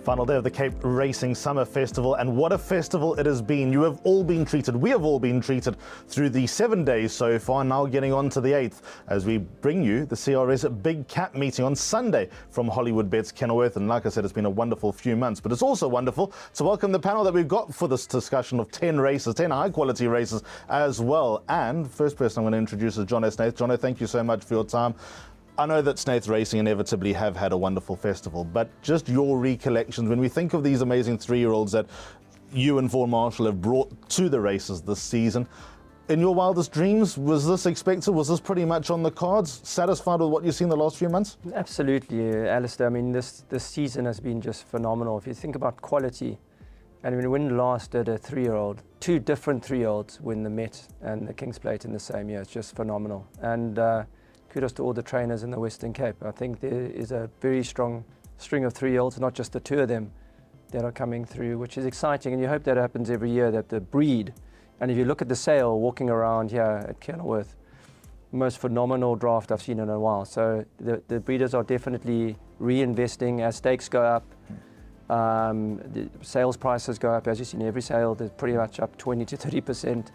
Final day of the Cape Racing Summer Festival, and what a festival it has been. You have all been treated, we have all been treated through the 7 days so far, now getting on to the 8th as we bring you the CRS Big Cap meeting on Sunday from Hollywoodbets Kenilworth. And like I said, it's been a wonderful few months, but it's also wonderful to welcome the panel that we've got for this discussion of 10 races, 10 high quality races as well. And first person I'm going to introduce is Jono Snaith. Jono, thank you so much for your time. I know that Snaith Racing inevitably have had a wonderful festival, but just your recollections when we think of these amazing 3-year-olds that you and Vaughan Marshall have brought to the races this season. In your wildest dreams, was this expected? Was this pretty much on the cards? Satisfied with what you've seen the last few months? Absolutely, Alistair. I mean, this season has been just phenomenal. If you think about quality, and when we win last at a 3-year-old, 2 different 3-year-olds win the Met and the King's Plate in the same year. It's just phenomenal. And kudos to all the trainers in the Western Cape. I think there is a very strong string of 3-year-olds, not just the 2 of them that are coming through, which is exciting. And you hope that happens every year, that the breed, and if you look at the sale walking around here at Kenilworth, most phenomenal draft I've seen in a while. So the breeders are definitely reinvesting as stakes go up. The sales prices go up. As you see in every sale, they're pretty much up 20 to 30%.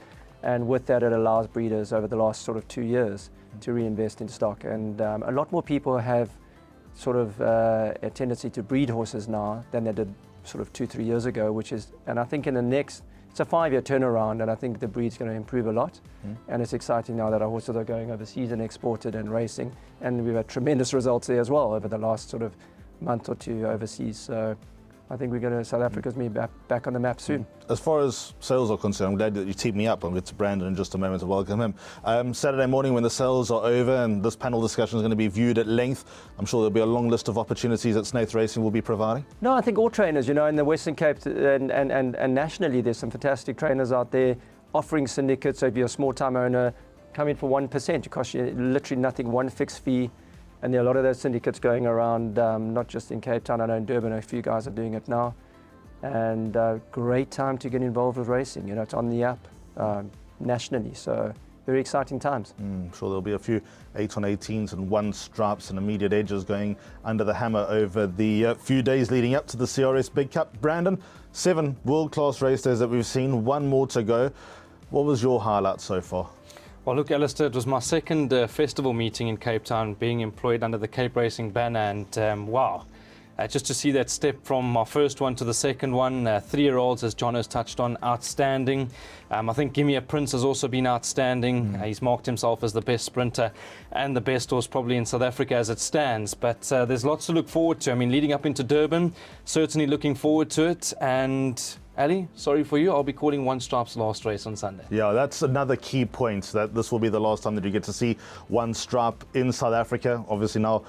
And with that, it allows breeders over the last sort of 2 years to reinvest in stock. And a lot more people have sort of a tendency to breed horses now than they did sort of 2-3 years ago, which is, and I think in the next, it's a 5-year turnaround, and I think the breed's going to improve a lot. And it's exciting now that our horses are going overseas and exported and racing. And we've had tremendous results there as well over the last sort of month or 2 overseas. So I think we're going to, South Africa's be back on the map soon. As far as sales are concerned, I'm glad that you teed me up. I'll get to Brandon in just a moment to welcome him. Saturday morning when the sales are over and this panel discussion is going to be viewed at length, I'm sure there'll be a long list of opportunities that Snaith Racing will be providing. No, I think all trainers, you know, in the Western Cape and nationally, there's some fantastic trainers out there offering syndicates. So if you're a small-time owner, come in for 1%. It costs you literally nothing, one fixed fee. And there are a lot of those syndicates going around, not just in Cape Town. I know in Durban a few guys are doing it now. And great time to get involved with racing. You know, it's on the app nationally, so very exciting times. I'm sure there'll be a few 8 on 18s and 1 stripes and immediate edges going under the hammer over the few days leading up to the CRS Big Cup. Brandon, 7 world-class race days that we've seen, 1 more to go. What was your highlight so far? Well, look, Alistair, it was my second festival meeting in Cape Town, being employed under the Cape Racing banner, and wow, just to see that step from my first one to the second one, 3-year-olds, as John has touched on, outstanding. I think Gimme a Prince has also been outstanding. He's marked himself as the best sprinter and the best horse probably in South Africa as it stands, but there's lots to look forward to. I mean, leading up into Durban, certainly looking forward to it. And Ali, sorry for you, I'll be calling One Stripe's last race on Sunday. Yeah, that's another key point, that this will be the last time that you get to see One Stripe in South Africa. Obviously now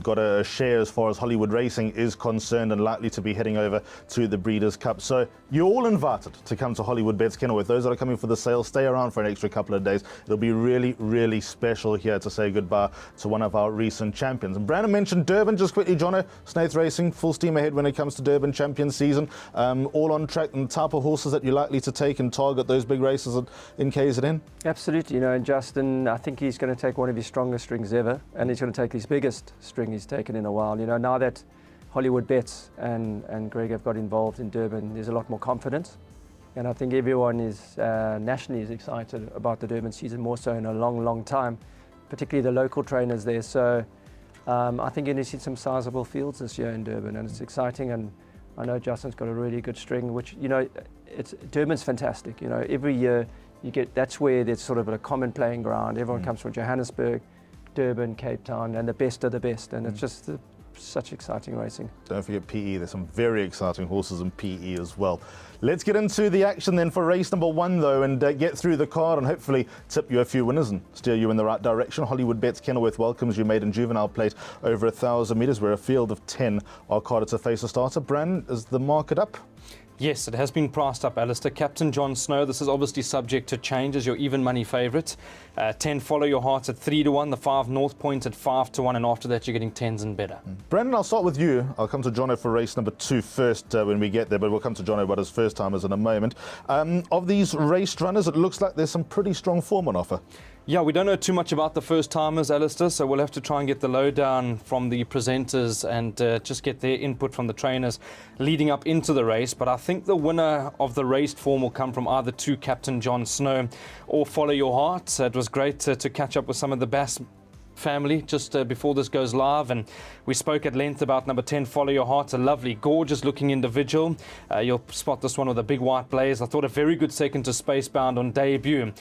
got a share as far as Hollywood Racing is concerned and likely to be heading over to the Breeders' Cup. So you're all invited to come to Hollywoodbets Kenilworth. Those that are coming for the sale, stay around for an extra couple of days. It'll be really, really special here to say goodbye to one of our recent champions. And Brandon mentioned Durban just quickly. Jono, Snaith Racing, full steam ahead when it comes to Durban champion season. All on track, and the type of horses that you're likely to take and target those big races in KZN? Absolutely, you know, and Justin, I think he's going to take one of his strongest strings ever, and he's going to take his biggest string he's taken in a while. You know, now that Hollywoodbets and Greg have got involved in Durban, there's a lot more confidence, and I think everyone is nationally is excited about the Durban season, more so in a long, long time, particularly the local trainers there. So I think you're going to see some sizable fields this year in Durban, and it's exciting. And I know Justin's got a really good string, which, you know, Durban's fantastic. You know, every year you get, that's where there's sort of a common playing ground. Everyone comes from Johannesburg, Durban, Cape Town, and the best of the best. And it's just such exciting racing. Don't forget PE. There's some very exciting horses in PE as well. Let's get into the action then for race number 1 though, and get through the card and hopefully tip you a few winners and steer you in the right direction. Hollywoodbets Kenilworth welcomes you maiden Juvenile plate over 1,000 metres, where a field of 10 are carded to face a starter. Brandon, is the market up? Yes, it has been priced up, Alistair. Captain John Snow, this is obviously subject to change as your even money favourite. 10 Follow Your Heart at 3 to 1, the 5 North Point at 5 to 1, and after that you're getting 10s and better. Brandon, I'll start with you. I'll come to Jono for race number 2 first when we get there, but we'll come to Jono about his first timers in a moment. Of these race runners, it looks like there's some pretty strong form on offer. Yeah, we don't know too much about the first-timers, Alistair, so we'll have to try and get the lowdown from the presenters and just get their input from the trainers leading up into the race. But I think the winner of the raced form will come from either two Captain John Snow or Follow Your Heart. It was great to catch up with some of the Bass family just before this goes live, and we spoke at length about number 10 Follow Your Heart, a lovely gorgeous looking individual. You'll spot this one with a big white blaze. I thought a very good second to Spacebound on debut.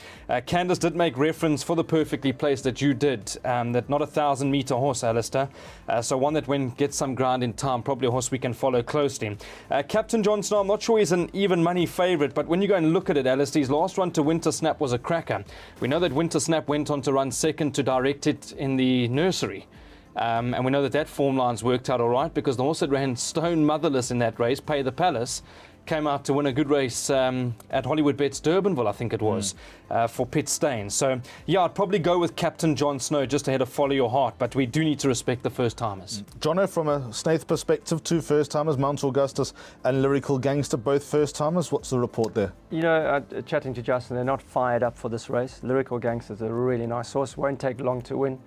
Candace did make reference for the perfectly placed that you did, that not a 1,000-meter horse, Alistair, so one that when gets some ground in time, probably a horse we can follow closely. Captain John Snow, I'm not sure he's an even money favourite, but when you go and look at it, Alistair, his last run to Winter Snap was a cracker. We know that Winter Snap went on to run second to Direct It in the nursery. And we know that form line's worked out all right, because the horse that ran stone motherless in that race, Pay the Palace, came out to win a good race at Hollywoodbets Durbanville, I think it was, for Pitt Stain. So, yeah, I'd probably go with Captain John Snow just ahead of Follow Your Heart, but we do need to respect the first-timers. Jono, from a Snaith perspective, two first-timers, Mount Augustus and Lyrical Gangster, both first-timers. What's the report there? You know, chatting to Justin, they're not fired up for this race. Lyrical Gangster's a really nice horse, won't take long to win.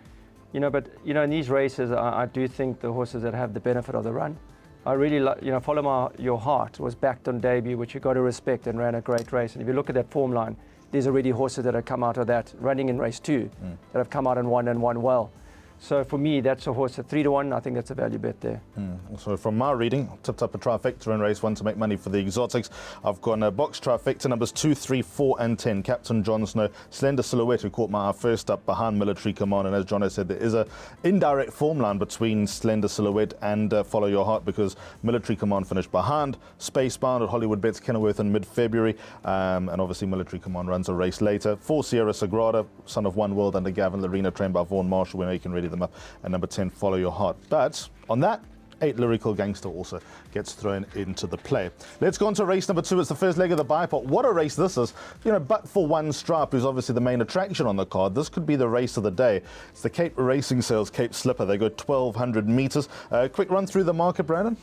You know, but, you know, in these races, I do think the horses that have the benefit of the run, I really like, you know, Follow Your Heart was backed on debut, which you got to respect, and ran a great race. And if you look at that form line, there's already horses that have come out of that running in race 2 that have come out and won well. So for me, that's a horse at 3-1. I think that's a value bet there. So from my reading, I've tipped up a trifecta in race 1 to make money for the exotics. I've gone a box trifecta, numbers 2, 3, 4 and 10. Captain John Snow, Slender Silhouette, who caught my eye first up behind Military Command. And as Jono said, there is a indirect form line between Slender Silhouette and Follow Your Heart, because Military Command finished behind Spacebound at Hollywoodbets Kenilworth in mid-February. And obviously Military Command runs a race later. 4 Sierra Sagrada, Son of One World under Gavin Larena, trained by Vaughan Marshall. We're making ready them up, and number 10 Follow Your Heart. But on that, 8 Lyrical Gangster also gets thrown into the play. Let's go on to race number 2. It's the first leg of the bipod. What a race this is. You know, but for One Stripe, who's obviously the main attraction on the card, this could be the race of the day. It's the Cape Racing Sales Cape Slipper. They go 1,200 metres. Quick run through the market, Brandon.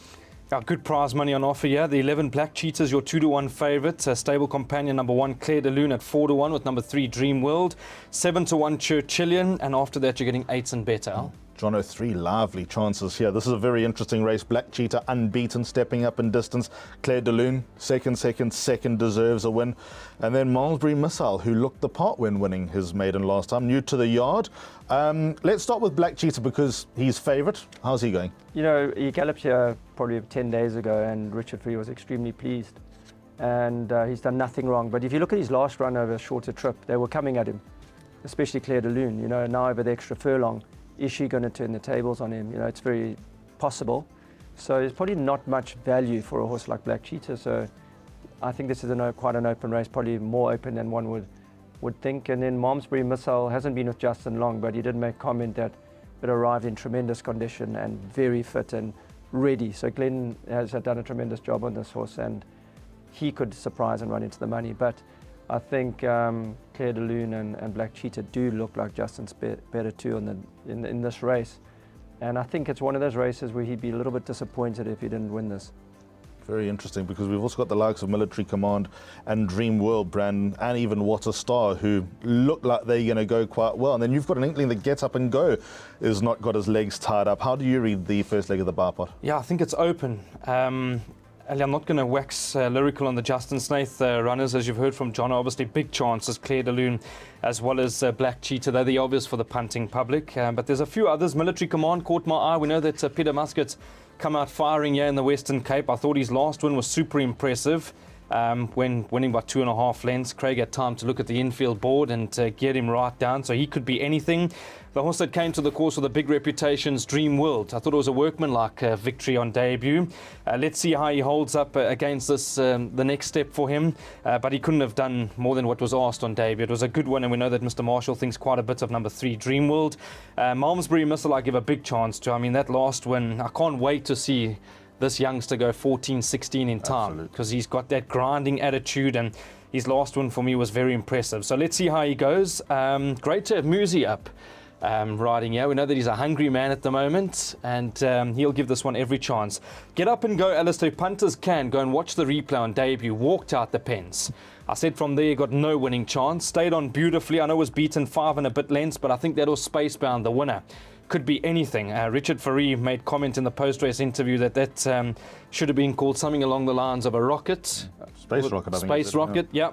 Good prize money on offer here. The 11 Black Cheetahs, your 2-1 favourite. Stable companion number 1 Claire de Lune at 4-1 with number 3 Dream World. 7-1 Churchillian, and after that you're getting 8s and better. Jono, 3 lively chances here. This is a very interesting race. Black Cheetah unbeaten, stepping up in distance. Claire de Lune, second, deserves a win. And then Malmesbury Missile, who looked the part when winning his maiden last time, new to the yard. Let's start with Black Cheetah because he's favourite. How's he going? You know, he galloped here probably 10 days ago, and Richard Free was extremely pleased. And he's done nothing wrong. But if you look at his last run over a shorter trip, they were coming at him, especially Claire de Lune. You know, now over the extra furlong, is she going to turn the tables on him? You know, it's very possible. So there's probably not much value for a horse like Black Cheetah. So I think this is quite an open race, probably more open than one would think. And then Malmesbury Missile hasn't been with Justin long, but he did make comment that it arrived in tremendous condition and very fit and ready. So Glenn has done a tremendous job on this horse, and he could surprise and run into the money. But I think Claire de Lune and Black Cheetah do look like Justin's better too in this race. And I think it's one of those races where he'd be a little bit disappointed if he didn't win this. Very interesting, because we've also got the likes of Military Command and Dream World, Brandon, and even What a Star, who look like they're going to go quite well. And then you've got an inkling that Get Up and Go has not got his legs tied up. How do you read the first leg of the bipod? Yeah, I think it's open. Ali, I'm not going to wax lyrical on the Justin Snaith runners, as you've heard from John. Obviously, big chances, Claire de Lune as well as Black Cheetah. They're the obvious for the punting public. But there's a few others. Military Command caught my eye. We know that Peter Muscat's come out firing here in the Western Cape. I thought his last win was super impressive. When winning by 2.5 lengths. Craig had time to look at the infield board and get him right down, so he could be anything. The horse that came to the course with a big reputation's Dream World. I thought it was a workmanlike victory on debut. Let's see how he holds up against this, the next step for him. But he couldn't have done more than what was asked on debut. It was a good one, and we know that Mr. Marshall thinks quite a bit of number 3, Dream World. Malmesbury Missile I give a big chance to. I mean, that last one, I can't wait to see this youngster go 14-16 in time, because he's got that grinding attitude, and his last one for me was very impressive. So let's see how he goes. Great to have Musi up riding here. We know that he's a hungry man at the moment, and he'll give this one every chance. Get Up and Go, Alistair. Punters can go and watch the replay on debut. Walked out the pens. I said from there he got no winning chance. Stayed on beautifully. I know it was beaten 5 and a bit lengths, but I think that was spacebound, the winner. Could be anything. Richard Faree made comment in the post-race interview that should have been called something along the lines of a rocket. Space rocket, I think. Space rocket, yeah.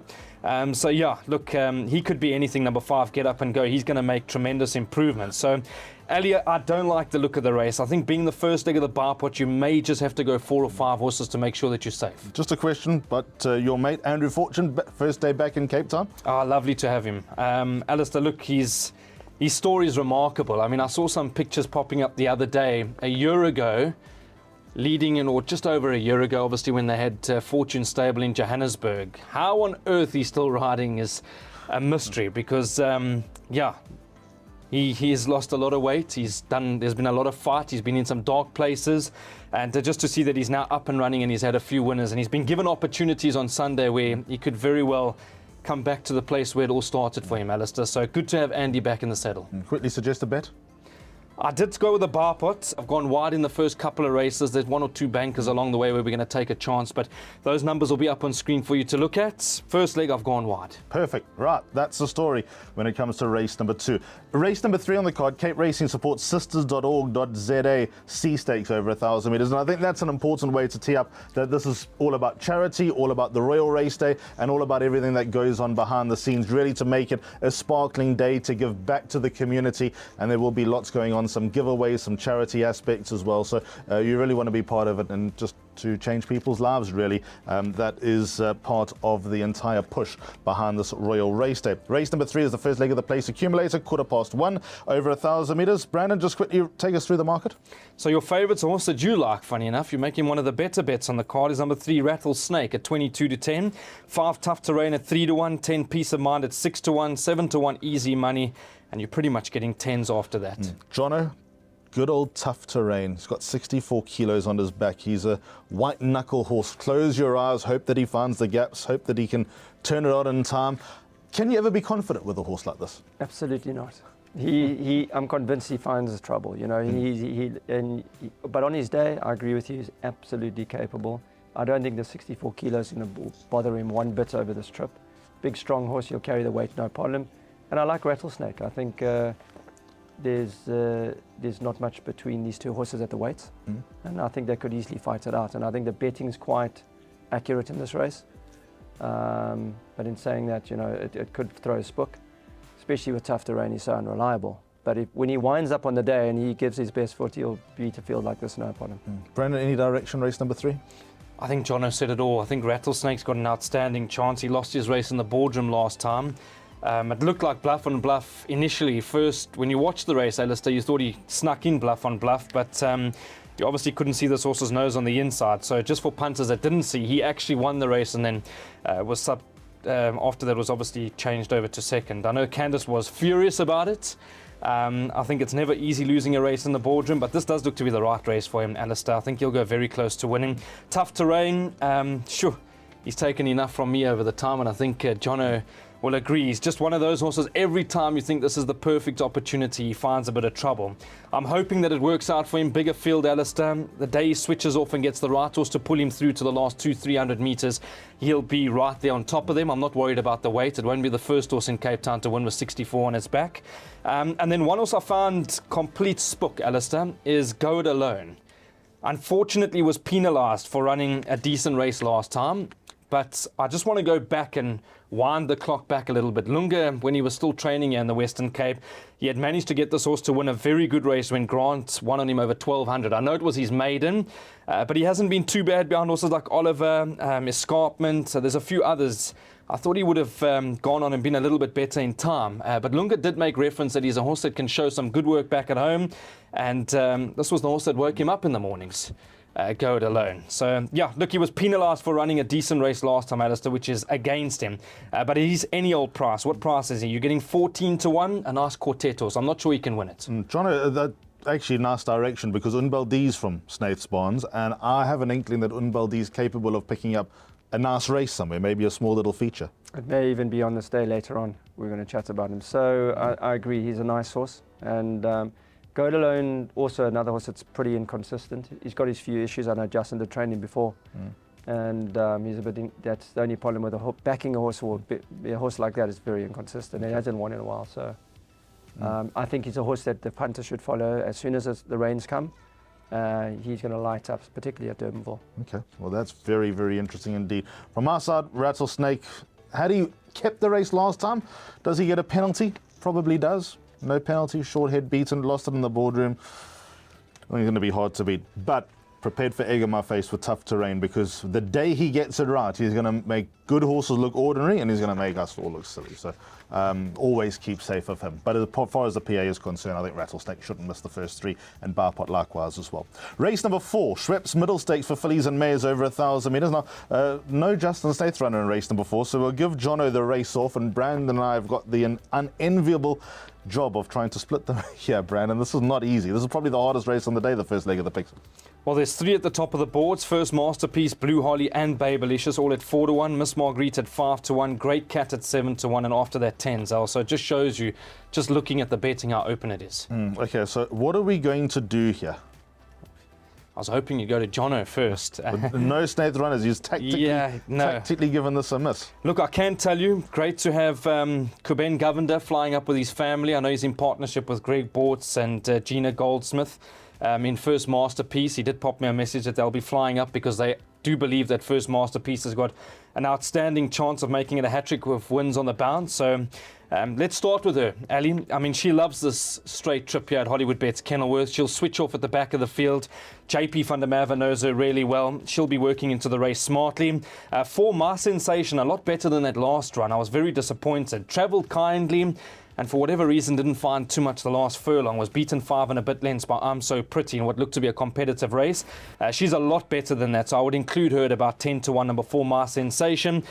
So yeah, look, he could be anything, number 5, Get Up and Go. He's going to make tremendous improvements. So, Ali, I don't like the look of the race. I think being the first leg of the bar pot, you may just have to go 4 or 5 horses to make sure that you're safe. Just a question, but your mate Andrew Fortune, first day back in Cape Town? Lovely to have him. Alistair, look, his story is remarkable. I mean, I saw some pictures popping up the other day, a year ago, leading in, or just over a year ago, obviously, when they had Fortune Stable in Johannesburg. How on earth he's still riding is a mystery because, yeah, he has lost a lot of weight. There's been a lot of fight. He's been in some dark places. And just to see that he's now up and running and he's had a few winners and he's been given opportunities on Sunday where he could very well come back to the place where it all started for him, Alistair. So good to have Andy back in the saddle. Quickly suggest a bet. I did go with a bar pot. I've gone wide in the first couple of races. There's 1 or 2 bankers along the way where we're going to take a chance, but those numbers will be up on screen for you to look at. First leg, I've gone wide. Perfect. Right, that's the story when it comes to race number 2. Race number 3 on the card, Cape Racing supports sisters.org.za C Stakes over 1,000 metres. And I think that's an important way to tee up that this is all about charity, all about the Royal Race Day, and all about everything that goes on behind the scenes, really to make it a sparkling day to give back to the community. And there will be lots going on, some giveaways, some charity aspects as well. So you really want to be part of it and just to change people's lives, really. That is part of the entire push behind this Royal Race Day. Race number 3 is the first leg of the place accumulator, 1:15, over 1,000 metres. Brandon, just quickly take us through the market. So your favourites horse that you like, funny enough, you're making one of the better bets on the card, is number 3, Rattlesnake at 22-10, 5 Tough Terrain at 3-1, 10 Peace of Mind at 6-1, 7-1 Easy Money, and you're pretty much getting 10s after that. Jono, good old Tough Terrain. He's got 64 kilos on his back. He's a white knuckle horse. Close your eyes, hope that he finds the gaps, hope that he can turn it on in time. Can you ever be confident with a horse like this? Absolutely not. I'm convinced he finds trouble. You know, but on his day, I agree with you. He's absolutely capable. I don't think the 64 kilos is going to bother him one bit over this trip. Big, strong horse. He'll carry the weight, no problem. And I like Rattlesnake. I think there's not much between these 2 horses at the weights, and I think they could easily fight it out. And I think the betting is quite accurate in this race. But in saying that, you know, it could throw a spook, especially with Tough Terrain. He's so unreliable. But when he winds up on the day and he gives his best foot, he'll beat a field like this, no problem. Brandon, any direction, race number 3? I think Jono said it all. I think Rattlesnake's got an outstanding chance. He lost his race in the boardroom last time. It looked like Bluff on Bluff initially. First, when you watched the race, Alistair, you thought he snuck in Bluff on Bluff, but you obviously couldn't see this horse's nose on the inside. So just for punters that didn't see, he actually won the race and then after that was obviously changed over to second. I know Candice was furious about it. I think it's never easy losing a race in the boardroom, but this does look to be the right race for him, Alistair. I think he'll go very close to winning. Tough Terrain, sure, he's taken enough from me over the time, and I think Jono will agree. He's just one of those horses, every time you think this is the perfect opportunity, he finds a bit of trouble. I'm hoping that it works out for him. Bigger field, Alistair. The day he switches off and gets the right horse to pull him through to the last 200-300 metres, he'll be right there on top of them. I'm not worried about the weight. It won't be the first horse in Cape Town to win with 64 on its back. And then one horse I found complete spook, Alistair, is Go It Alone. Unfortunately was penalised for running a decent race last time. But I just want to go back and wind the clock back a little bit. Lunga, when he was still training here in the Western Cape, he had managed to get this horse to win a very good race when Grant won on him over 1,200. I know it was his maiden, but he hasn't been too bad behind horses like Oliver, Escarpment. So there's a few others. I thought he would have gone on and been a little bit better in time. But Lunga did make reference that he's a horse that can show some good work back at home. And this was the horse that woke him up in the mornings. Go It Alone. So, yeah, look, he was penalised for running a decent race last time, Alistair, which is against him. But he's any old price. What price is he? You're getting 14-1, a nice quartet horse. I'm not sure he can win it. John, that actually nice direction because Unbaldi's from Snaith's Barns, and I have an inkling that Unbaldi's capable of picking up a nice race somewhere, maybe a small little feature. It may even be on this day later on. We're going to chat about him. So I agree, he's a nice horse. And Go It Alone, also another horse that's pretty inconsistent. He's got his few issues. I know Justin did train him before. And he's a bit. That's the only problem with backing a horse, or a horse like that is very inconsistent. He hasn't won in a while, so I think he's a horse that the punter should follow as soon as the reins come. He's going to light up, particularly at Durbanville. Okay, well that's very, very interesting indeed. From our side, Rattlesnake, had he kept the race last time? Does he get a penalty? Probably does. No penalty, short head beaten, lost it in the boardroom. I think it's going to be hard to beat, but prepared for egg in my face for tough terrain, because the day he gets it right, he's going to make good horses look ordinary and he's going to make us all look silly. So always keep safe of him. But as far as the PA is concerned, I think Rattlesnake shouldn't miss the first three, and Barpot likewise as well. Race number 4, Schweppes Middle Stakes for fillies and mares over 1,000 metres. Now, no Justin Snaith runner in race number 4, so we'll give Jono the race off, and Brandon and I have got the unenviable job of trying to split them here, Brandon. This is not easy. This is probably the hardest race on the day, the first leg of the picks. Well, there's 3 at the top of the boards. First Masterpiece, Blue Holly and Babelicious, all at 4-1. Miss Marguerite at 5-1. Great Cat at 7-1. And after that, 10. So it just shows you, just looking at the betting, how open it is. Okay, so what are we going to do here? I was hoping you'd go to Jono first. No Snaith runners. He's tactically given this a miss. Look, I can tell you, great to have Kuben Govender flying up with his family. I know he's in partnership with Greg Bortz and Gina Goldsmith. In First Masterpiece, he did pop me a message that they'll be flying up because they do believe that First Masterpiece has got an outstanding chance of making it a hat-trick with wins on the bounce. So let's start with her, Ali. I mean, she loves this straight trip here at Hollywoodbets Kenilworth. She'll switch off at the back of the field. JP van der Merwe knows her really well. She'll be working into the race smartly. For My Sensation, a lot better than that last run. I was very disappointed. Travelled kindly, and for whatever reason didn't find too much the last furlong. Was beaten 5 and a bit lengths by I'm So Pretty in what looked to be a competitive race. She's a lot better than that, so I would include her at about 10-1, number 4, My Sensation.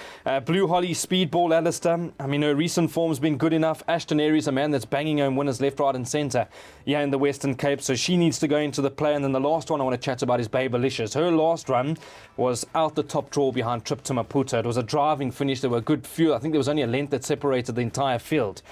Blue Holly, Speedball, Alistair. I mean, her recent form's been good enough. Ashton Aries, a man that's banging home winners left, right and centre in the Western Cape, so she needs to go into the play. And then the last one I want to chat about is Babelicious. Her last run was out the top draw behind Trip to Maputo. It was a driving finish. There were a good few. I think there was only a length that separated the entire field.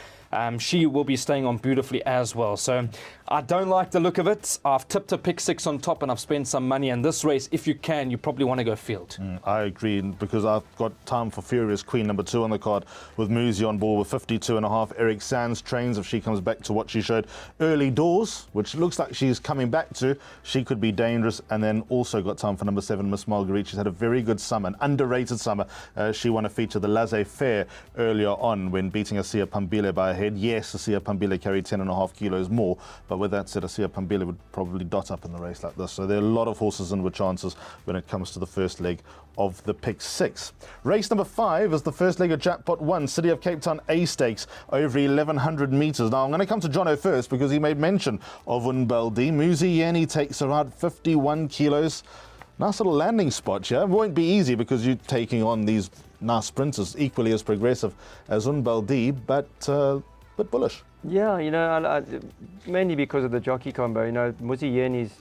She will be staying on beautifully as well. So I don't like the look of it. I've tipped a pick 6 on top and I've spent some money. And this race, if you can, you probably want to go field. I agree, because I've got time for Furious Queen, number 2 on the card, with Muzi on board with 52.5. Eric Sands trains if she comes back to what she showed early doors, which looks like she's coming back to. She could be dangerous. And then also got time for number 7, Miss Marguerite. She's had a very good summer, an underrated summer. She won a feature, the Laissez-Faire, earlier on when beating Asia Pambile by a head. Yes, Asia Pambile carried 10.5 kilos more, but with that said, Asia Pambile would probably dot up in the race like this. So there are a lot of horses in with chances when it comes to the first leg of the pick 6. Race number 5 is the first leg of Jackpot 1, City of Cape Town A Stakes over 1,100 metres. Now I'm going to come to Jono first, because he made mention of Unbaldi. Muzi Yeni takes around 51 kilos. Nice little landing spot here. It won't be easy because you're taking on these nice sprinters equally as progressive as Unbaldi, but bullish. Yeah, you know, I, mainly because of the jockey combo. You know, Muzi Yeni's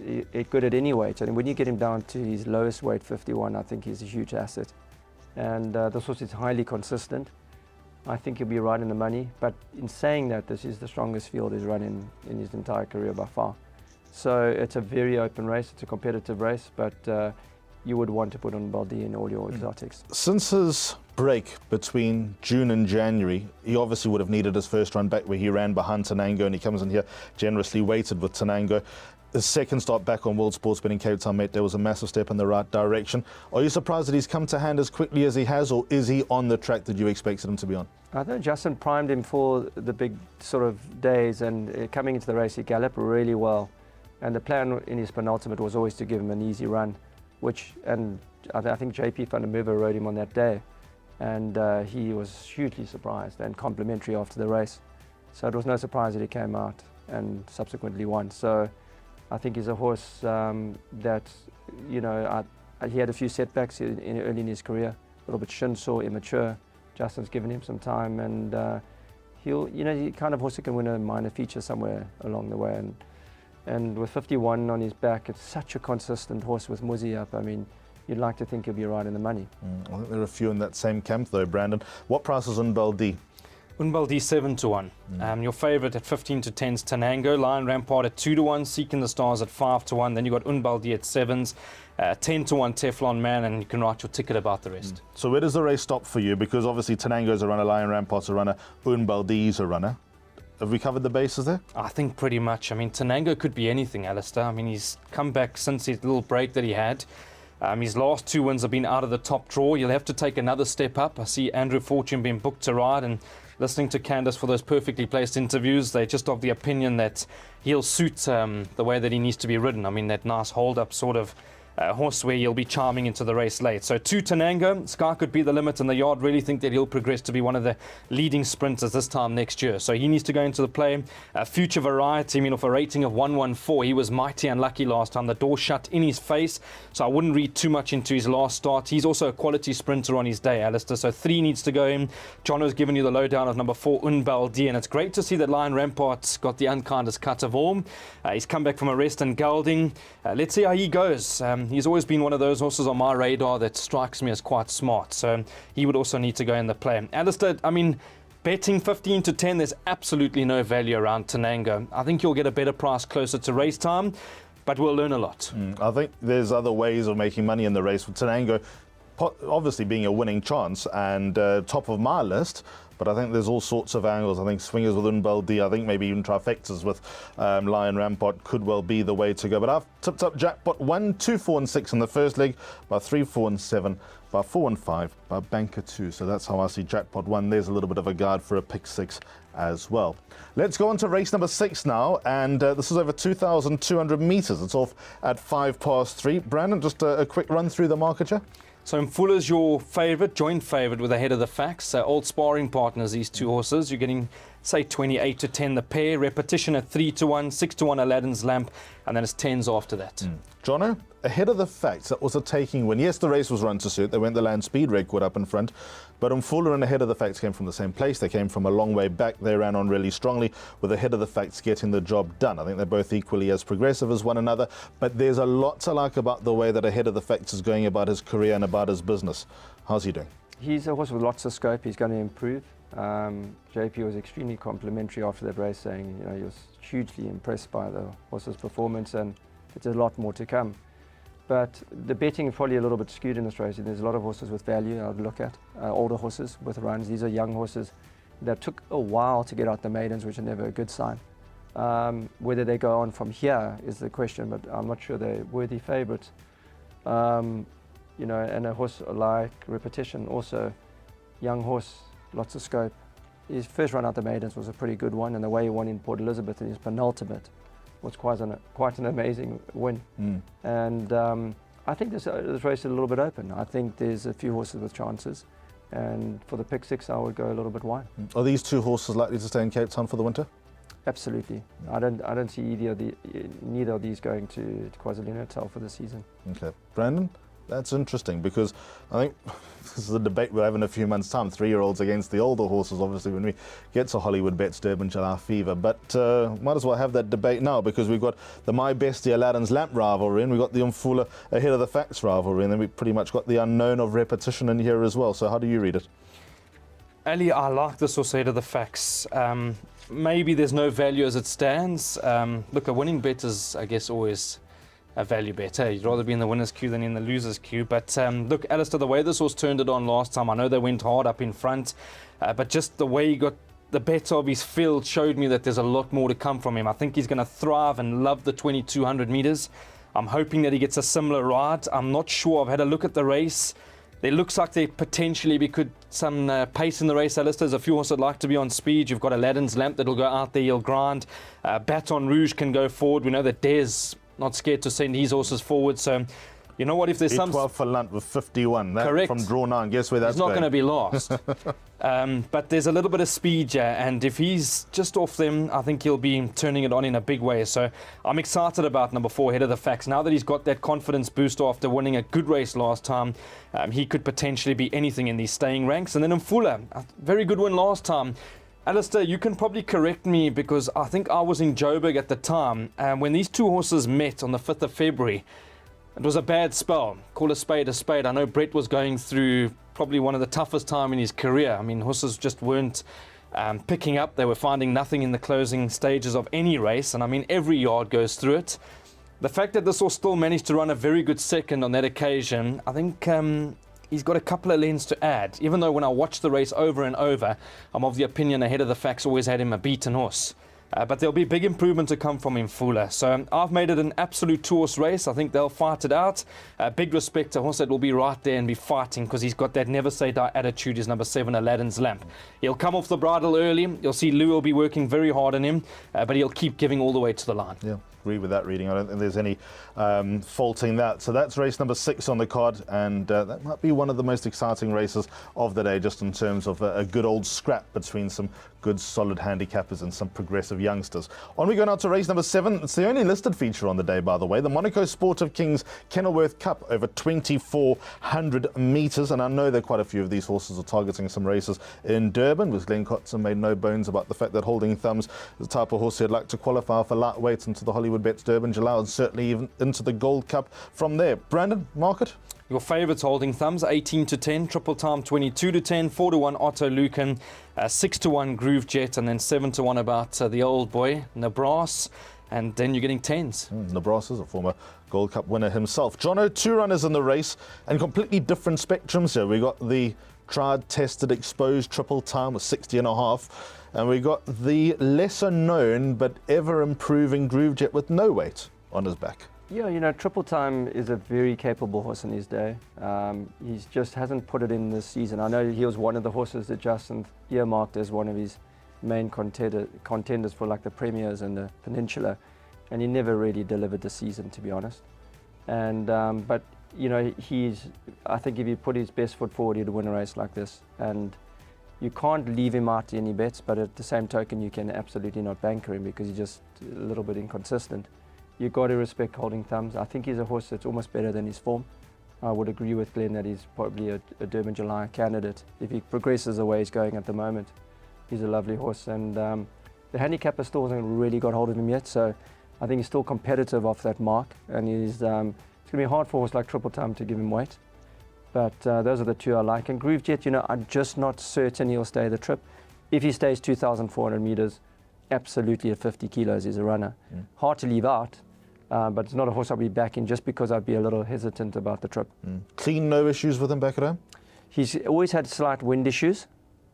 good at any weight, and when you get him down to his lowest weight, 51, I think he's a huge asset. And this horse is highly consistent. I think he'll be right in the money. But in saying that, this is the strongest field he's run in his entire career by far. So it's a very open race. It's a competitive race, but you would want to put on Baldi in all your exotics. Since his break between June and January, he obviously would have needed his first run back where he ran behind Tanango, and he comes in here generously weighted with Tanango. His second start back on World Sports Bet in Cape Town, mate, there was a massive step in the right direction. Are you surprised that he's come to hand as quickly as he has, or is he on the track that you expected him to be on? I think Justin primed him for the big sort of days, and coming into the race, he galloped really well. And the plan in his penultimate was always to give him an easy run, and I think JP van der Merwe rode him on that day. And he was hugely surprised and complimentary after the race. So it was no surprise that he came out and subsequently won. So I think he's a horse that, you know, he had a few setbacks early in his career, a little bit shin-sore, immature. Justin's given him some time, and he'll, you know, he kind of horse who can win a minor feature somewhere along the way. And with 51 on his back, it's such a consistent horse with Muzi up. I mean, you'd like to think he'll be right in the money. I think there are a few in that same camp though, Brandon. What price is Unbaldi? Unbaldi 7-1. Your favourite at 15-10 is Tanango. Lion Rampart at 2-1. Seeking the Stars at 5-1. Then you got Unbaldi at 7s. 10-1 Teflon Man, and you can write your ticket about the rest. So where does the race stop for you? Because obviously Tenango's a runner, Lion Rampart's a runner, Unbaldi's a runner. Have we covered the bases there? I think pretty much. I mean, Tenango could be anything, Alistair. I mean, he's come back since his little break that he had. His last 2 wins have been out of the top draw. He'll have to take another step up. I see Andrew Fortune being booked to ride, and listening to Candace for those perfectly placed interviews, they're just of the opinion that he'll suit the way that he needs to be ridden. I mean, that nice hold-up sort of horse where he'll be charming into the race late. So 2 Tenango, Sky could be the limit, and the yard really think that he'll progress to be one of the leading sprinters this time next year. So he needs to go into the play. Future Variety, I mean, off a rating of 114, he was mighty unlucky last time. The door shut in his face, so I wouldn't read too much into his last start. He's also a quality sprinter on his day, Alistair. So 3 needs to go in. John has given you the lowdown of number 4, Unbaldi, and it's great to see that Lion Rampart's got the unkindest cut of all. He's come back from a rest in Gelding. Let's see how he goes. He's always been one of those horses on my radar that strikes me as quite smart. So he would also need to go in the play. Alistair, I mean, betting 15-10, there's absolutely no value around Tenango. I think you'll get a better price closer to race time, but we'll learn a lot. I think there's other ways of making money in the race with Tenango, obviously being a winning chance and top of my list. But I think there's all sorts of angles. I think swingers with Unbaldi, I think maybe even trifectas with Lion Rampart could well be the way to go. But I've tipped up jackpot 1, 2, 4 and 6 in the first leg, by 3, 4 and 7, by 4 and 5, by banker 2. So that's how I see jackpot 1. There's a little bit of a guide for a pick 6 as well. Let's go on to race number 6 now, and this is over 2,200 metres. It's off at 3:05. Brandon, just a quick run through the market here. So Mfula's your favourite, joint favourite with Ahead of the Facts. Old sparring partners, these 2 horses. You're getting, say, 28-10 the pair. Repetition at 3-1, 6-1 Aladdin's Lamp, and then it's 10s after that. Jono, Ahead of the Facts, that was a taking win. Yes, the race was run to suit. They went the land speed record up in front. But Mfula and Ahead of the Facts came from the same place. They came from a long way back. They ran on really strongly, with Ahead of the Facts getting the job done. I think they're both equally as progressive as one another. But there's a lot to like about the way that Ahead of the Facts is going about his career and about his business. How's he doing? He's a horse with lots of scope. He's going to improve. JP was extremely complimentary after that race, saying he was hugely impressed by the horse's performance, and there's a lot more to come. But the betting is probably a little bit skewed in this race. There's a lot of horses with value I'd look at, older horses with runs. These are young horses that took a while to get out the maidens, which are never a good sign. Whether they go on from here is the question, but I'm not sure they're worthy favourites. And a horse like Repetition, also young horse, lots of scope. His first run out the maidens was a pretty good one, and the way he won in Port Elizabeth in his penultimate was quite an amazing win. And I think this race is a little bit open. I think there's a few horses with chances, and for the pick 6 I would go a little bit wide. Are these 2 horses likely to stay in Cape Town for the winter? Absolutely. I don't see neither of these going to KwaZulu-Natal for the season. Okay. Brandon? That's interesting, because I think this is a debate we'll have in a few months' time. 3-year-olds against the older horses, obviously, when we get to Hollywoodbets Durbanville Fever. But might as well have that debate now, because we've got the My Bestie Aladdin's Lamp rivalry, and we've got the Mfula Ahead of the Facts rivalry, and then we've pretty much got the unknown of Repetition in here as well. So how do you read it? Ali, I like this horse Ahead of the Facts. Maybe there's no value as it stands. Look, a winning bet is, I guess, always a value bet. You'd rather be in the winner's queue than in the loser's queue. But look, Alistair, the way this horse turned it on last time, I know they went hard up in front, but just the way he got the better of his field showed me that there's a lot more to come from him. I think he's going to thrive and love the 2,200 metres. I'm hoping that he gets a similar ride. I'm not sure. I've had a look at the race. There looks like there potentially be some pace in the race, Alistair. There's a few horses that like to be on speed. You've got Aladdin's Lamp that'll go out there, he'll grind. Baton Rouge can go forward. We know that Des not scared to send his horses forward. So, you know what, if there's some... 12 for Lunt with 51. That correct. From draw 9, guess where that's going? He's not going to be lost. But there's a little bit of speed, and if he's just off them, I think he'll be turning it on in a big way. So I'm excited about number 4, Ahead of the Facts. Now that he's got that confidence boost after winning a good race last time, he could potentially be anything in these staying ranks. And then Mfula, a very good win last time. Alistair, you can probably correct me, because I think I was in Joburg at the time, and when these 2 horses met on the 5th of February, it was a bad spell. Call a spade a spade. I know Brett was going through probably one of the toughest time in his career. I mean, horses just weren't picking up. They were finding nothing in the closing stages of any race, and I mean, every yard goes through it. The fact that this horse still managed to run a very good second on that occasion, I think he's got a couple of lengths to add. Even though when I watch the race over and over, I'm of the opinion Ahead of the Facts always had him a beaten horse. But there'll be big improvement to come from him, Fuller. So I've made it an absolute two-horse race. I think they'll fight it out. Big respect to a horse that will be right there and be fighting, because he's got that never say die attitude. Is number 7, Aladdin's Lamp. He'll come off the bridle early. You'll see Lou will be working very hard on him, but he'll keep giving all the way to the line. Yeah, agree with that reading. I don't think there's any faulting that. So that's race number 6 on the card, and that might be one of the most exciting races of the day, just in terms of a good old scrap between some good solid handicappers and some progressive youngsters. On we go now to race number 7. It's the only listed feature on the day, by the way. The Monaco Sport of Kings Kenilworth Cup over 2,400 metres. And I know that quite a few of these horses are targeting some races in Durban, with Glenn Cotson made no bones about the fact that Holding Thumbs is the type of horse who'd like to qualify for lightweights into the Hollywoodbets Durbanville, and certainly even into the Gold Cup from there. Brandon, market? Your favourites Holding Thumbs, 18-10, Triple Time 22-10, 4-1 Otto Lucan, 6-1 Groove Jet, and then 7-1 about the old boy, Nabras, and then you're getting 10s. Nabras is a former Gold Cup winner himself. Jono, 2 runners in the race and completely different spectrums here. We got the tried, tested, exposed Triple Time with 60.5, and we got the lesser known but ever improving Groove Jet with no weight on his back. Yeah, you know, Triple Time is a very capable horse in his day. He just hasn't put it in this season. I know he was one of the horses that Justin earmarked as one of his main contenders for like the Premiers and the Peninsula, and he never really delivered the season, to be honest. And but you know, I think if he put his best foot forward, he'd win a race like this. And you can't leave him out to any bets, but at the same token, you can absolutely not banker him because he's just a little bit inconsistent. You've got to respect Holding Thumbs. I think he's a horse that's almost better than his form. I would agree with Glenn that he's probably a Durbanville candidate. If he progresses the way he's going at the moment, he's a lovely horse. And the handicapper still hasn't really got hold of him yet, so I think he's still competitive off that mark. And it's going to be hard for a horse like Triple Time to give him weight. But those are the 2 I like. And Groove Jet, you know, I'm just not certain he'll stay the trip. If he stays 2,400 metres, absolutely at 50 kilos, he's a runner. Hard to leave out. But it's not a horse I'll be backing just because I'd be a little hesitant about the trip. Clean, no issues with him back at home? He's always had slight wind issues,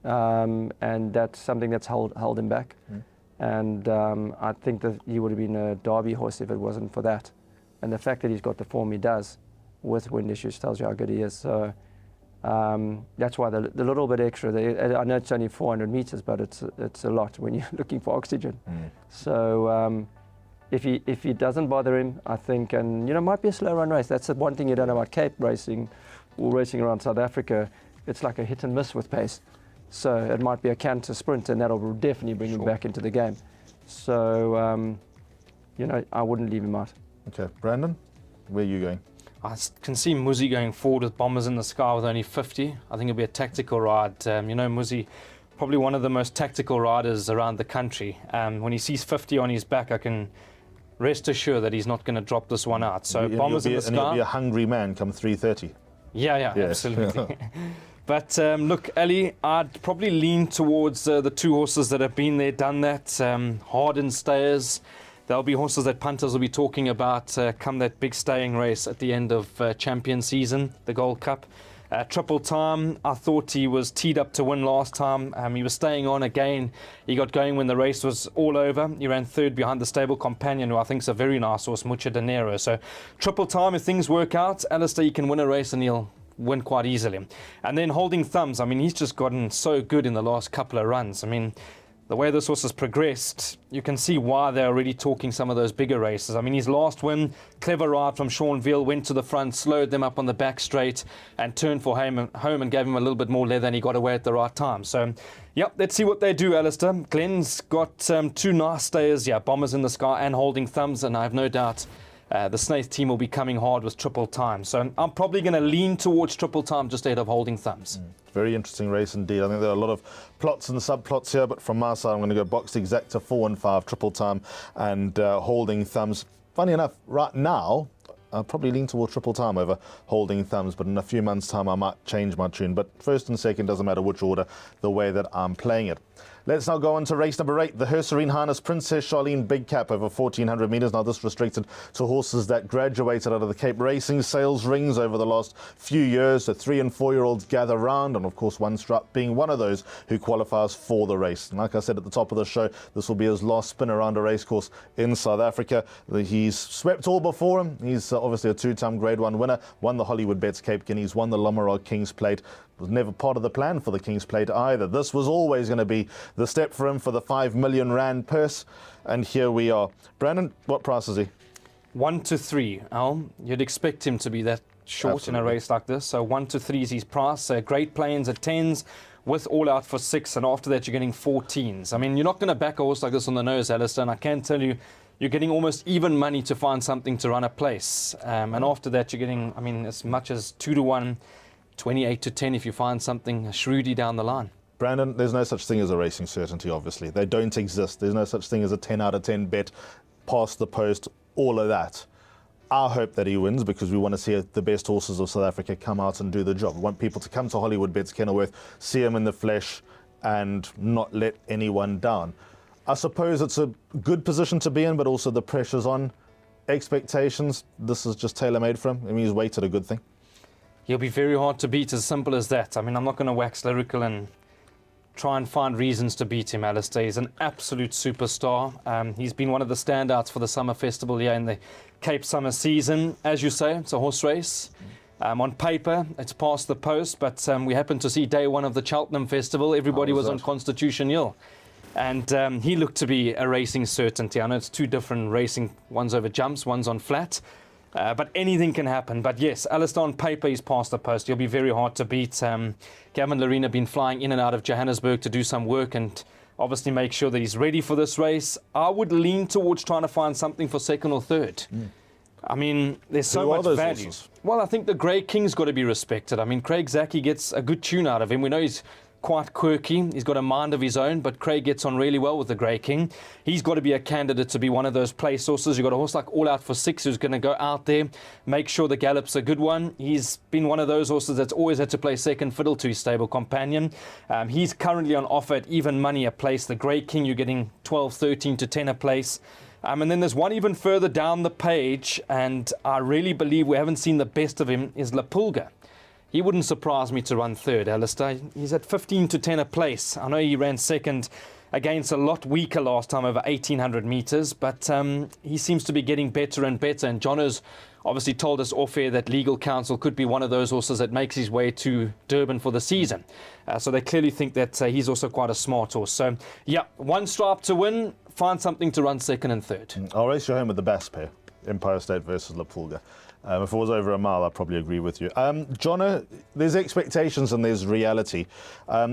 and that's something that's held him back. And I think that he would have been a Derby horse if it wasn't for that. And the fact that he's got the form he does with wind issues tells you how good he is. So that's why the little bit extra. I know it's only 400 metres, but it's a lot when you're looking for oxygen. So if he doesn't bother him, I think, and you know, it might be a slow run race. That's the one thing you don't know about Cape racing or racing around South Africa. It's like a hit and miss with pace. So it might be a canter sprint, and that'll definitely bring him back into the game. So, you know, I wouldn't leave him out. Okay, Brandon, where are you going? I can see Muzzy going forward with Bombers in the Sky with only 50. I think it'll be a tactical ride. You know, Muzzy, probably one of the most tactical riders around the country. When he sees 50 on his back, I can rest assured that he's not going to drop this one out. So Bombers in the Sky. And he'll be a hungry man come 3:30. Yeah, absolutely. But look, Ali, I'd probably lean towards the 2 horses that have been there, done that. Hardened stayers. There'll be horses that punters will be talking about come that big staying race at the end of champion season, the Gold Cup. Triple Time, I thought he was teed up to win last time. He was staying on again. He got going when the race was all over. He ran 3rd behind the stable companion, who I think is a very nice horse, Mucha Dinero. So Triple Time, if things work out, Alistair, he can win a race and he'll win quite easily. And then Holding Thumbs, I mean, he's just gotten so good in the last couple of runs. I mean, the way this horse has progressed, you can see why they're already talking some of those bigger races. I mean, his last win, clever ride from Sean Veal, went to the front, slowed them up on the back straight, and turned for home and gave him a little bit more leather, and he got away at the right time. So, yep, let's see what they do, Alistair. Glenn's got 2 nice stayers, Bombers in the Sky and Holding Thumbs, and I have no doubt the Snaith team will be coming hard with Triple Time. So I'm probably going to lean towards Triple Time just ahead of Holding Thumbs. Very interesting race indeed. I think there are a lot of plots and subplots here, but from my side, I'm going to go box exact to 4 and 5, Triple Time and Holding Thumbs. Funny enough, right now, I'll probably lean towards Triple Time over Holding Thumbs, but in a few months' time, I might change my tune. But first and second, doesn't matter which order, the way that I'm playing it. Let's now go on to race number 8, the Herserine Harness Princess Charlene Big Cap over 1,400 metres. Now this restricted to horses that graduated out of the Cape Racing sales rings over the last few years. So 3 and 4-year-olds gather round, and of course One Stripe being one of those who qualifies for the race. And like I said at the top of the show, this will be his last spin around a racecourse in South Africa. He's swept all before him. He's obviously a 2-time Grade 1 winner, won the Hollywoodbets Cape Guineas, won the Lamarog King's Plate. Was never part of the plan for the King's Plate either. This was always going to be the step for him for the 5 million rand purse, and here we are. Brandon, what price is he? 1 to 3, Al. You'd expect him to be that short Absolutely. in a race like this. So 1 to 3 is his price. Great Plains at 10s, with All Out for 6, and after that you're getting 14s. I mean, you're not going to back a horse like this on the nose, Alistair, and I can tell you, you're getting almost even money to find something to run a place. And after that you're getting, I mean, as much as 2 to 1, 28 to 10 if you find something shrewdy down the line. Brandon, there's no such thing as a racing certainty, obviously. They don't exist. There's no such thing as a 10 out of 10 bet, past the post, all of that. I hope that he wins because we want to see the best horses of South Africa come out and do the job. We want people to come to Hollywoodbets Kenilworth, see him in the flesh and not let anyone down. I suppose it's a good position to be in, but also the pressure's on. Expectations, this is just tailor-made for him. I mean, he's weighted a good thing. He'll be very hard to beat, as simple as that. I mean, I'm not going to wax lyrical and try and find reasons to beat him, Alistair. He's an absolute superstar. He's been one of the standouts for the summer festival here in the Cape summer season. As you say, it's a horse race. On paper, it's past the post, but we happened to see day 1 of the Cheltenham Festival. Everybody was on Constitution Hill. And he looked to be a racing certainty. I know it's 2 different racing, one's over jumps, one's on flat. But anything can happen. But yes, Alistair on paper is past the post. He'll be very hard to beat. Gavin Lorena been flying in and out of Johannesburg to do some work and obviously make sure that he's ready for this race. I would lean towards trying to find something for 2nd or 3rd. I mean, there's so much value. Horses? Well, I think the Grey King's got to be respected. I mean, Craig Zaki gets a good tune out of him. We know he's quite quirky. He's got a mind of his own, but Craig gets on really well with the Grey King. He's got to be a candidate to be one of those place horses. You've got a horse like All Out for 6 who's going to go out there, make sure the gallop's a good one. He's been one of those horses that's always had to play second fiddle to his stable companion. He's currently on offer at even money a place. The Grey King, you're getting 12, 13 to 10 a place. And then there's one even further down the page, and I really believe we haven't seen the best of him, is La Pulga. He wouldn't surprise me to run 3rd, Alistair. He's at 15 to 10 a place. I know he ran 2nd against a lot weaker last time over 1,800 metres, but he seems to be getting better and better. And Jono's obviously told us off air that Legal Counsel could be one of those horses that makes his way to Durban for the season. So they clearly think that he's also quite a smart horse. So, yeah, One Stripe to win, find something to run 2nd and 3rd. I'll race you home with the best pair, Empire State versus La Pulga. If it was over a mile, I'd probably agree with you. Jono, there's expectations and there's reality.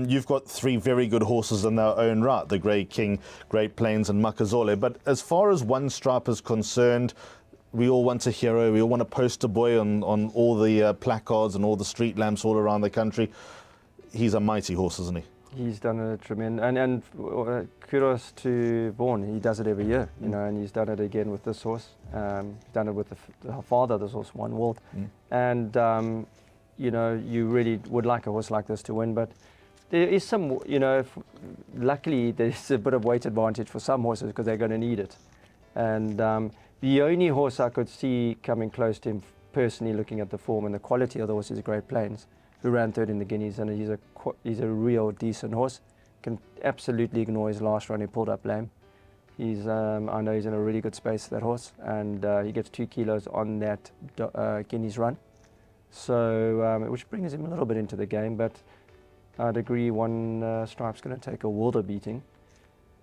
You've got 3 very good horses in their own right, the Grey King, Great Plains and Makazole. But as far as One Stripe is concerned, we all want a hero. We all want a poster boy on all the placards and all the street lamps all around the country. He's a mighty horse, isn't he? He's done a tremendous, and kudos to Vaughan. He does it every year, you know, and he's done it again with this horse. He's done it with the father of this horse, One World. And, you know, you really would like a horse like this to win, but there is some, you know, luckily there's a bit of weight advantage for some horses because they're going to need it. And the only horse I could see coming close to him, personally looking at the form and the quality of the horse, is Great Plains, who ran 3rd in the Guineas, and he's a real decent horse. Can absolutely ignore his last run. He pulled up lame. He's I know he's in a really good space, that horse, and he gets 2 kilos on that Guineas run, so which brings him a little bit into the game. But I'd agree One Stripe's going to take a world of beating.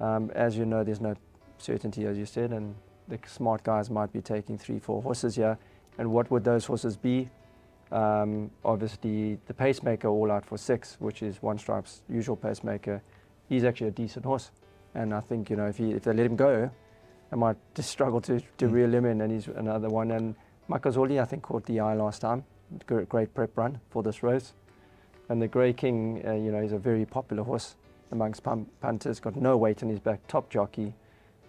As you know, there's no certainty, as you said, and the smart guys might be taking 3-4 horses here. And what would those horses be? Obviously the pacemaker, All Out for 6, which is One Stripe's usual pacemaker. He's actually a decent horse, and I think, you know, if they let him go, they might just struggle to reel him in, and he's another one. And Makazole, I think, caught the eye last time. Great prep run for this race. And the Grey King, you know, he's a very popular horse amongst punters. Got no weight in his back, top jockey,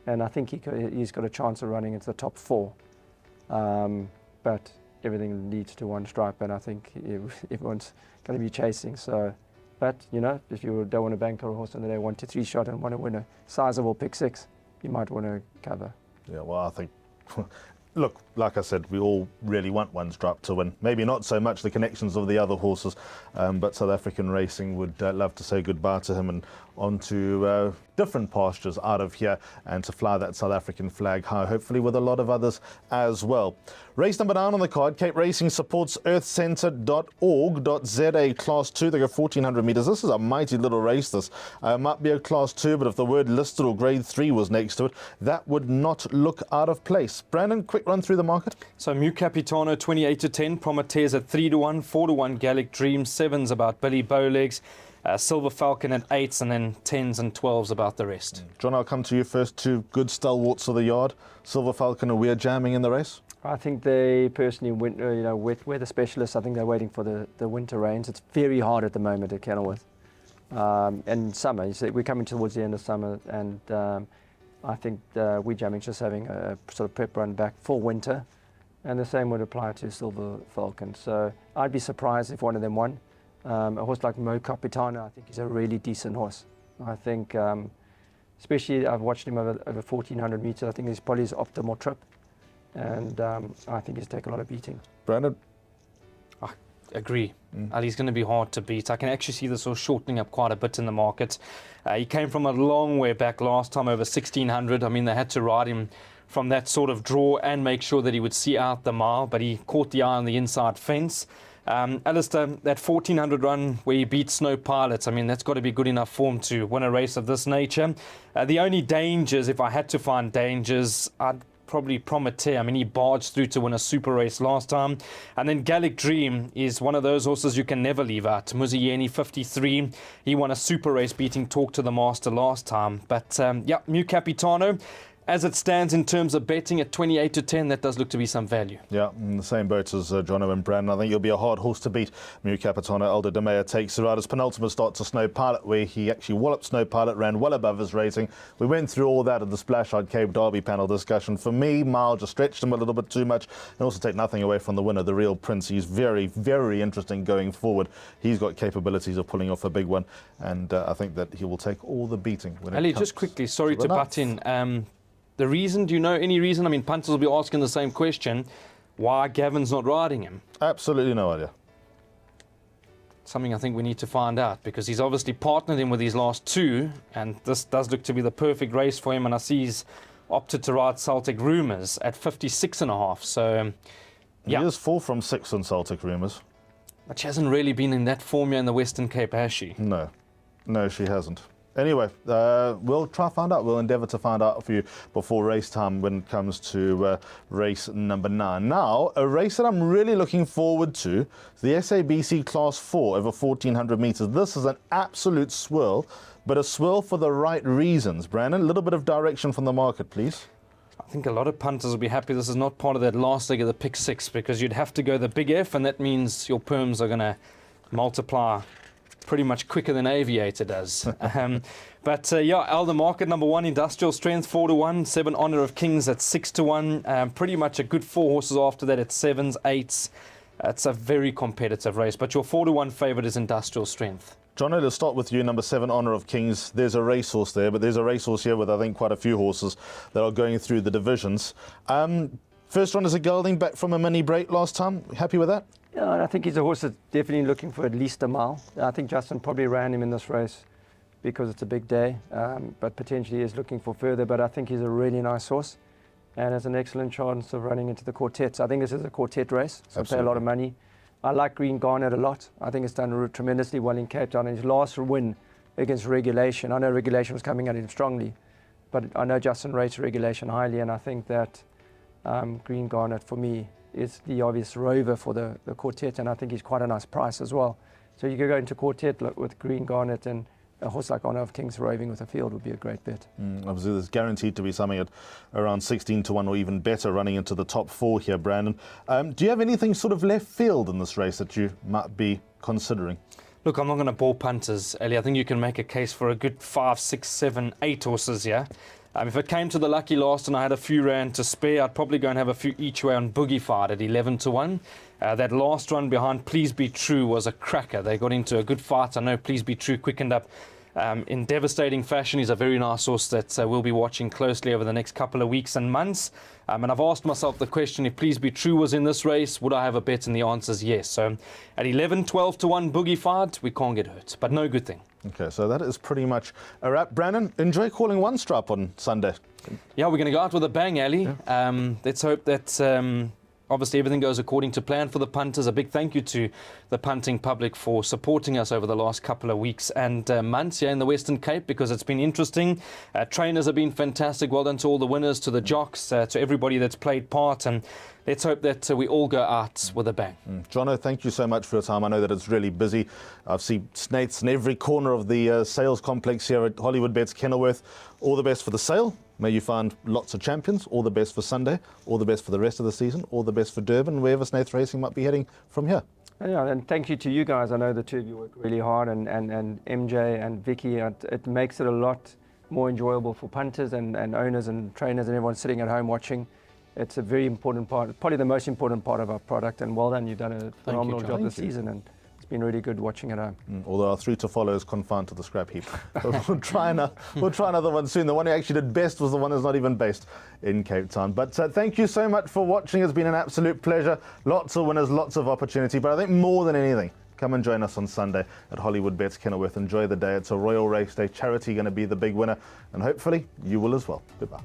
and I think he's got a chance of running into the top 4. But everything leads to One Stripe, and I think everyone's going to be chasing. So But, if you don't want to bank on a horse on the day 1 to 3 shot and want to win a sizable pick 6, you might want to cover. Yeah, well, I think, look, like I said, we all really want One Stripe to win. Maybe not so much the connections of the other horses, but South African racing would love to say goodbye to him and on to different pastures out of here and to fly that South African flag high, hopefully with a lot of others as well. Race number 9 on the card, Cape Racing supports earthcentre.org.za Class 2. They go 1,400 metres. This is a mighty little race, this. Might be a Class 2, but if the word listed or Grade 3 was next to it, that would not look out of place. Brandon, quick run through the market. So Mu Capitano 28 to 10, Prometheus at 3 to 1, 4 to 1 Gallic Dream, 7's about Billy Bowlegs, Silver Falcon at 8s, and then 10s and 12s about the rest. John, I'll come to you first. 2 good stalwarts of the yard. Silver Falcon and Weir jamming in the race. I think they personally went, with the specialists. I think they're waiting for the winter rains. It's very hard at the moment at Kenilworth. And summer, we're coming towards the end of summer, and I think Weir jamming's just having a sort of prep run back for winter, and the same would apply to Silver Falcon. So I'd be surprised if one of them won. A horse like Mo Capitano, I think he's a really decent horse. I think, especially I've watched him over 1,400 metres. I think he's probably his optimal trip, and I think he's taken a lot of beating. Brandon? I agree. Ali's going to be hard to beat. I can actually see this horse shortening up quite a bit in the market. He came from a long way back last time, over 1,600. I mean, they had to ride him from that sort of draw and make sure that he would see out the mile, but he caught the eye on the inside fence. Alistair, that 1,400 run where he beat Snow Pilots, I mean, that's got to be good enough form to win a race of this nature. The only dangers, if I had to find dangers, I'd probably Prometheus. I mean, he barged through to win a super race last time. And then Gallic Dream is one of those horses you can never leave out. Muzieni, 53. He won a super race beating Talk to the Master last time. But, yeah, Mu Capitano, as it stands in terms of betting at 28 to 10, that does look to be some value. Yeah, in the same boat as Jono and Brandon. I think he'll be a hard horse to beat. Mu Capitano, Aldo De Meyer takes the ride. His penultimate start to Snow Pilot, where he actually walloped Snow Pilot, ran well above his rating. We went through all that at the Splash Hard Cape Derby panel discussion. For me, Mile just stretched him a little bit too much, and also take nothing away from the winner, the Real Prince. He's very, very interesting going forward. He's got capabilities of pulling off a big one, and I think that he will take all the beating. Ali, just quickly, sorry to butt in. The reason, do you know any reason? I mean, punters will be asking the same question. Why Gavin's not riding him? Absolutely no idea. Something I think we need to find out, because he's obviously partnered him with his last 2, and this does look to be the perfect race for him, and I see he's opted to ride Celtic Rumours at 56.5. So, yeah. He is 4 from 6 on Celtic Rumours. But she hasn't really been in that form in the Western Cape, has she? No, she hasn't. Anyway, we'll try to find out. We'll endeavour to find out for you before race time when it comes to race number 9. Now, a race that I'm really looking forward to, the SABC Class 4 over 1,400 metres. This is an absolute swirl, but a swirl for the right reasons. Brandon, a little bit of direction from the market, please. I think a lot of punters will be happy this is not part of that last leg of the pick 6, because you'd have to go the big F, and that means your perms are going to multiply pretty much quicker than Aviator does. Yeah, Elder Market number 1, Industrial Strength 4 to 1, 7 Honor of Kings at 6 to 1. Pretty much a good 4 horses after that at 7s, 8s. It's a very competitive race, but your 4 to 1 favourite is Industrial Strength. Jono, let's start with you, number 7, Honor of Kings. There's a racehorse there, but there's a racehorse here with, I think, quite a few horses that are going through the divisions. First run is a gelding back from a mini break last time. Happy with that? Yeah, I think he's a horse that's definitely looking for at least a mile. I think Justin probably ran him in this race because it's a big day, but potentially is looking for further. But I think he's a really nice horse and has an excellent chance of running into the quartets. I think this is a quartet race, so pay a lot of money. I like Green Garnet a lot. I think it's done tremendously well in Cape Town. And his last win against Regulation, I know Regulation was coming at him strongly, but I know Justin rates Regulation highly, and I think that Green Garnet, for me, is the obvious rover for the quartet, and I think he's quite a nice price as well. So you could go into quartet with Green Garnet, and a horse like Honor of Kings roving with a field would be a great bet. Obviously, there's guaranteed to be something at around 16 to 1 or even better running into the top 4 here, Brandon. Do you have anything sort of left field in this race that you might be considering? Look, I'm not going to bore punters, Ellie. I think you can make a case for a good 5, 6, 7, 8 horses here. If it came to the lucky last and I had a few rand to spare, I'd probably go and have a few each way on Boogie Fight at 11 to 1. That last one behind Please Be True was a cracker. They got into a good fight. I know Please Be True quickened up in devastating fashion. He's a very nice horse that we'll be watching closely over the next couple of weeks and months. And I've asked myself the question, if Please Be True was in this race, would I have a bet? And the answer is yes. So at 11, 12 to 1 Boogie Fight, we can't get hurt, but no good thing. Okay, so that is pretty much a wrap. Brandon, enjoy calling one strap on Sunday. Yeah, we're going to go out with a bang, Ali. Yeah. Let's hope that obviously everything goes according to plan for the punters. A big thank you to the punting public for supporting us over the last couple of weeks and months here in the Western Cape, because it's been interesting. Trainers have been fantastic. Well done to all the winners, to the jocks, to everybody that's played part, and let's hope that we all go out with a bang. Jono, thank you so much for your time. I know that it's really busy. I've seen Snaiths in every corner of the sales complex here at Hollywoodbets Kenilworth. All the best for the sale. May you find lots of champions. All the best for Sunday. All the best for the rest of the season. All the best for Durban, wherever Snaith Racing might be heading from here. Yeah, and thank you to you guys. I know the two of you work really hard, and MJ and Vicky. It makes it a lot more enjoyable for punters and owners and trainers and everyone sitting at home watching. It's a very important part, probably the most important part of our product. And well done, you've done a phenomenal job this season, and it's been really good watching at home. Although our 3 to follow is confined to the scrap heap. We'll try another one soon. The one who actually did best was the one who's not even based in Cape Town. But thank you so much for watching. It's been an absolute pleasure. Lots of winners, lots of opportunity. But I think more than anything, come and join us on Sunday at Hollywoodbets Kenilworth. Enjoy the day. It's a royal race day. Charity going to be the big winner. And hopefully you will as well. Goodbye.